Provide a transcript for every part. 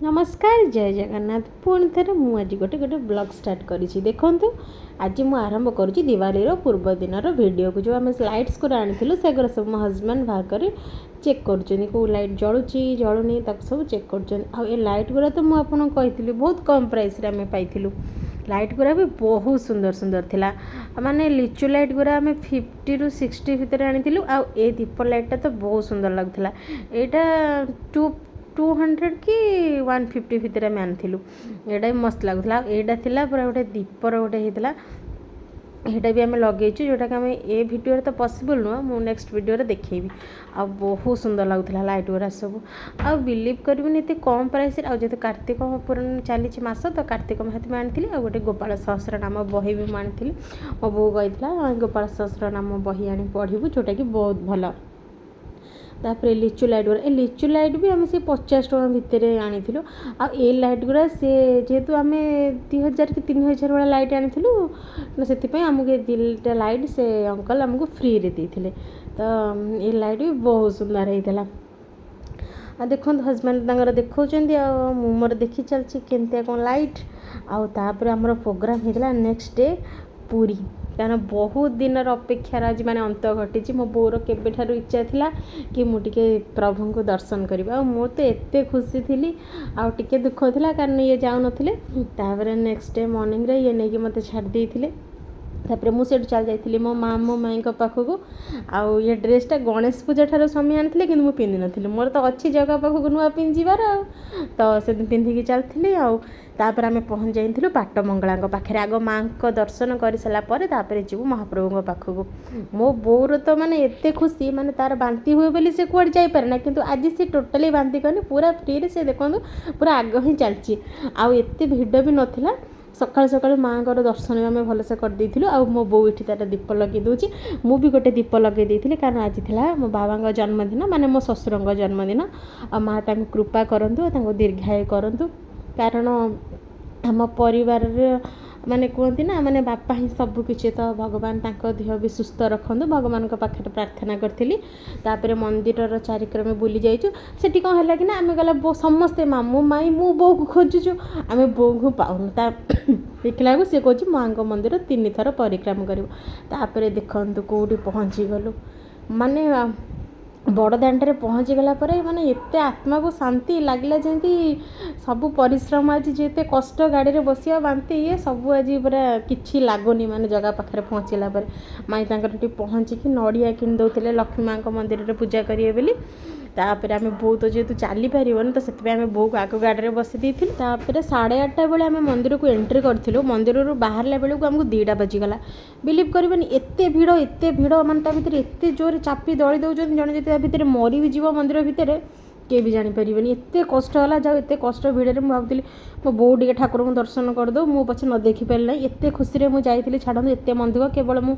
नमस्कार जय जगन्नाथ पुणी थे मुझे गोटे गोटे ब्लॉग स्टार्ट करी देखूँ आज मुझे आरंभ करुँची दिवाली पूर्व दिन वीडियो को जो आम लाइट्स को आनी से सब मो हजबैंड बाहर कर चेक कर लाइट जलुची जलुनी सब चेक कर लाइट गुरा तो मुझे बहुत कम प्राइस आम पाई लाइट गुरा भी बहुत सुंदर सुंदर थिला माने लिचु लाइट गुरा आम 50 ରୁ 60 भितर आनी ए दीप लाइटा तो बहुत सुंदर लगुला यहाँ 200 कि 150 भितर आम आनी यहाँ मस्त लगुला यहाँ थी पूरा गोटे दीपर गोटे होता यहाँ भी आम लगे जोटा कि आम ए भिडियो तो पॉसिबल नुह मु नेक्स्ट वीडियो देखी आ बहुत सुंदर लगुला लाइट गुरा सब आ बिलीव करेंगे ये कम प्राइस जेहतु कार्तिक पूर्ण चली मास तो कार्तिक महात्म्य आनी आ गोटे गोपाल सहस्र नाम बही भी आनी मो बो कही गोपाल सहस्र नाम बही आनी पढ़ू जोटा कि बहुत भल तापर लिचु लाइट गुरा लिचु लाइट भी आम से 50 टଙ୍କା भितर आनी आ ए लाइट गुरा से जेहेतु आम 2000 कि 3000 वाला लाइट आनी से आमको दुईटा लाइट से अंकल आमको फ्री रे देते तो ये लाइट भी बहुत सुंदर होता आ देखो हजबैंड देखा मोर देखी चलती केमती कौन लाइट आपर आमर प्रोग्राम होता नेक्स्ट डे पूरी कारण बहुत दिन अपेक्षार आज माने अंत घटी मो बोर केबे ठारू इच्छा थिला कि मुझे प्रभु को दर्शन करिबा मो तो एते खुशी थी आउ दुख थिला कारण ये जाऊ नथिले तापर नेक्स्ट डे मॉर्निंग रे ये नहीं कि मते छाड़ देइथिले तापर मुझे चल जाइली मो माँ मो माई पाखक आउ ये ड्रेसटा गणेश पूजा ठार स्वामी आनी कि मुझे पिंधि नी मोर तो अच्छी जगह पाखक नुआ पिंधार तो से पिंधिकी चलती आउपर आम पहुँच जाइलु पाटमंगला पाखे आग माँ को दर्शन कर सारापर जीव महाप्रभु पाखक मो बोर तो माने एते खुशी माने तार बांती हुए बोली से कुआड़े जापे ना कि आज सी टोटाली बांती करनी पूरा फ्री से देखो पूरा आग ही चलती आउ एते भिड़ भी नाला सकाल सकाल माँ को दर्शन आम भलसे करदेलु आ मो बो ये तार दीप लगे दूची मु भी गोटे दीप लगे देती कारण आज थी मो बाबा जन्मदिन माने मो ससुर जन्मदिन आ माँ कृपा करूँ दीर्घायु करूँ कारण आम परिवार माने कहती ना माने बापा ही सबकि तो भगवान देह भी सुस्थ रखु भगवान पाखे प्रार्थना करी तापर मंदिर चारिक्रमे बुली जाइचु सेठी कौन है कि ना आम गला समस्ते मामू माई मु बो को खोजुचु आम बो को पाऊनु देखला सी कह माँ मंदिर 3 थर परिक्रमा कर देखु कौटी पहुँची गलु माने बड़ दाण्डे पहुँची गला माने एते आत्मा को शांति लगला जमी सब परिश्रम आज जिते कष्ट गाड़ी में बसिया बांती ये सब आज पूरा किसी लगुनि माने जगह पाखे पहुँचला माई पहुँचिकी नड़िया कि दौले लक्ष्मी माँ मंदिर में पूजा करेंगे बोली तापर आम बो तो जेहतु चली पारन तो से आम बो को आग गाड़ी में बसी देती 8:30 बेले आम मंदिर को एंट्री करूँ मंदिर बाहर बेलू आमको 2टा बजीगला बिलीव करें एत भिड़ मानता भितर एत जोर चापी दली दौरान जड़े जो भितर मरी भी जीव मंदिर भितर किए भी जापर एत कष्ट है जाओ एत कष्ट भिड़े मुझे भावुली मो बो टे ठाकुर को दर्शन करदे मो पचे न देखिपारे ना एत खुशी में मुझे छाड़ एत मन दुख केवल मु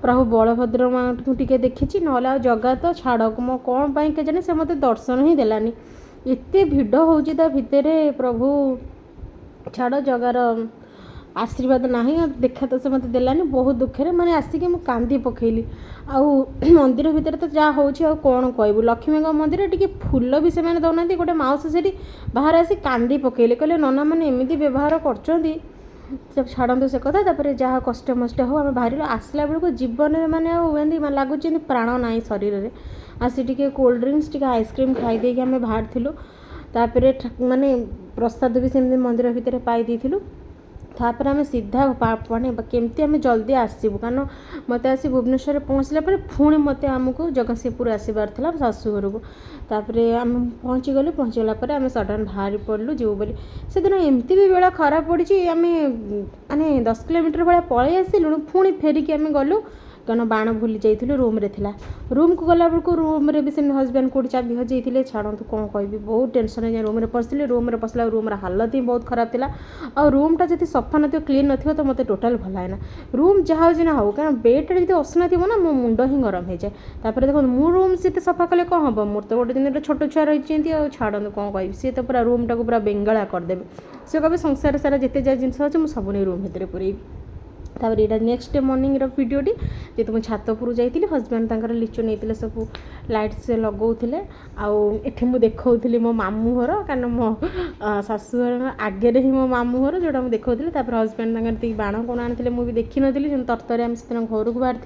प्रभु बलभद्र माँ को टे देखी ना जगह तो छाड़ मो कौन पाई के जाने से मत दर्शन ही देलानी एत भिड़ हो भितर प्रभु छाड़ जगार आशीर्वाद ना देखा तो से मत देलानी बहुत दुखे मैंने आसिक कांदी पकेली आउ मंदिर भितर तो जहाँ हो कौन कहूँ लक्ष्मी मंदिर टी फूल भी से दौना गोटे माउसी से बाहर आसी कांदी पकेले कहले नना मैंने एमती व्यवहार कर छाड़ू से कथा तापर जहाँ कष्ट मष्ट हो आम बाहर आसला बेलू जीवन में मैंने लगुच प्राण ना शरीर में आसी टे कोल्ड ड्रिंक्स टे आइसक्रीम खाई आम बाहर तापर माने प्रसाद भी सेमती मंदिर भितर पाई तापर आम सीधा माने केमती आम जल्दी आसबू कारण मत आसी भुवनेश्वर पहुँचला पुणी मत आमको जगतसिंहपुर आसबार था शाशुघर को तापर आम पहुँचीगला आम सडन बाहर पड़लु जीव बोली से दिन एमती भी बेला खराब पड़ी आम माने 10 किलोमीटर भाया पलि आसलु पुणी फेरिकी आम गलु कारण बाण भूली जाइलु रूम रे थिला रूम को गला बेलू रूम रे भी से हजबैंड कोड़ी चाबी हजई छाड़ू कौन कह बहुत टेंशन है रूम रे पशि रूम रे पशला रूम हालत ही बहुत खराब थी और रूमटा जब सफा न क्लीन न तो मत टोटाल भल है रूम जहाँ हो ना हो कारण बेडे जो असना थी ना मो मुंड ही गरम हो जाए तापर देखो मु रूम से सफा कले कौन हम मोर तो गोटे दिन छोट छुआ रही छाड़ू कौन कह सी तो पूरा रूम टाक पूरा बेंगला करदे से कहे संसार सारा जिते जहाँ जिन अच्छे मुझे सब नहीं रूम भितर पूरे तापर यहाँ नेक्स्ट डे मॉर्निंग भिडियोटी जेहतु मुझे छात उपरू जाइए हजबैंड तक लिचु नहीं सब लाइट्स लगौले आठ मुझे देखी मो मामू घर कारण मो शाशुघर आगे ही मो मामू घर जोटा मुझे देखी हजबैंड तक बाण कौन आनी मुझे देखी नी तरतर आम से घर को बाहर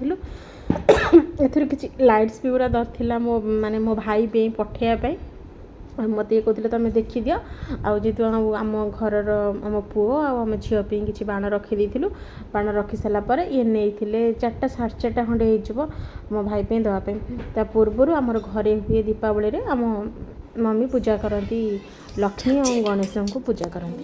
एथर किसी लाइट्स भी पूरा दर था मो माने मो भाई पे पठेयापाई मत ये कहते तुम देखी दियो जेहतु आम घर आम पुओ आम झीपी किसी बाण रखी बाण रखी सारापर ये नहीं 4टा 4:30 खंडे हो मो भाई पे देवाई ता पूर्वर आमर घरे हुए दीपावली आम मम्मी पूजा करती लक्ष्मी और गणेश को पूजा करती।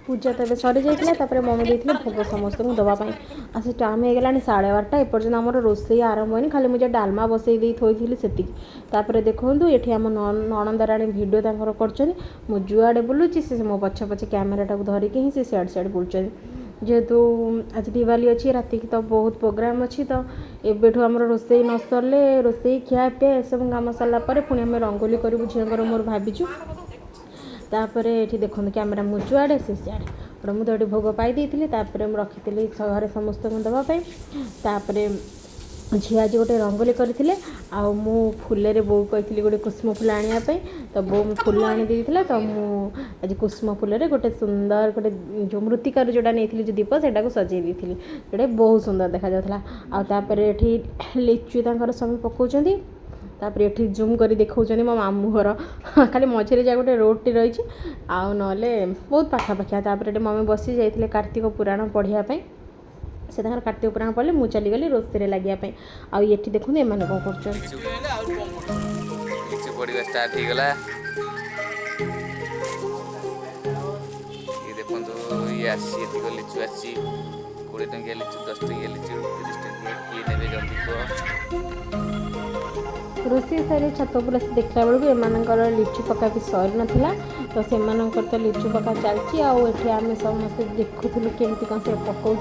पूजा तो सरी जाता मम्मी देते भोग समस्त दवापाई आस टाइम हो गला 12:30 एपर्तन आम रोसे आरंभ होनी खाली मुझे डालमा बसई थोड़ी से देखूँ ये आम नणंदराणी भिड कर जुआड़े बुलूची से मो पछे पछे कैमेरा धरिकी ही सियाड़ सियाड़ बुलूँ जेहेतु आज दिवाली अच्छी राति की तो बहुत प्रोग्राम अच्छी तो एबेठू आम रोसे न सरले रोसे खिया पिया ये सब कम सारापर पुणी आम रंगोली करूँ झीर मोर भाविचु तापर ये देखो कैमेरा मुझुआड़े से सियाड़े मुझे ये भोग पाई रखी घर समस्त देवाई झी आज गोटे रंगोली करते मु फुल बो कही गोटे कुसुम फुल आने तो बो फुल आनी तो मुझे कुसुम फुल गोटे सुंदर गोटे जो मृतिकार जोटा नहीं जो दीप से सजे दी जोटा बहुत सुंदर देखा जाता ये लिचु तर सब पकाउं तापर ये जूम कर देखा मो मामू घर खाली मझे जा गोटे रोड रही आउ ना बहुत पाखापाखिया तापर मम्मी बसी जाते कार्तिक पुराण पढ़ाई से कार्तिक पुराण पढ़े मुझे चलीगली रोषे लगे आउ ये देखो एम कौन रोषे सारे छात पर देखला बेलू एम लिचु पका भी सरी नाला तो से तो लिचु पका चलती आम समस्त देखुलु केमती कौन से पकाउं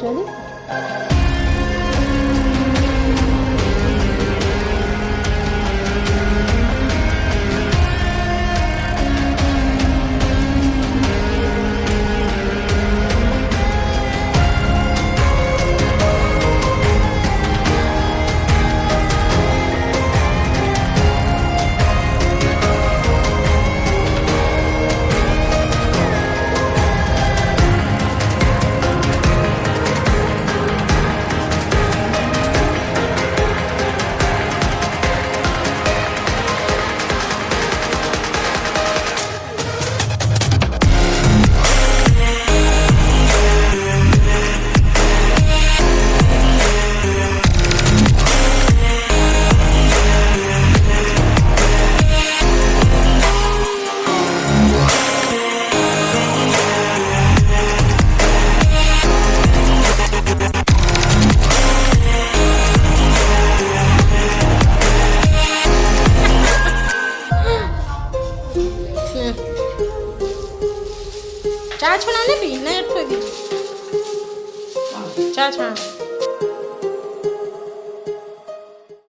चा छना ने भी ना चा छना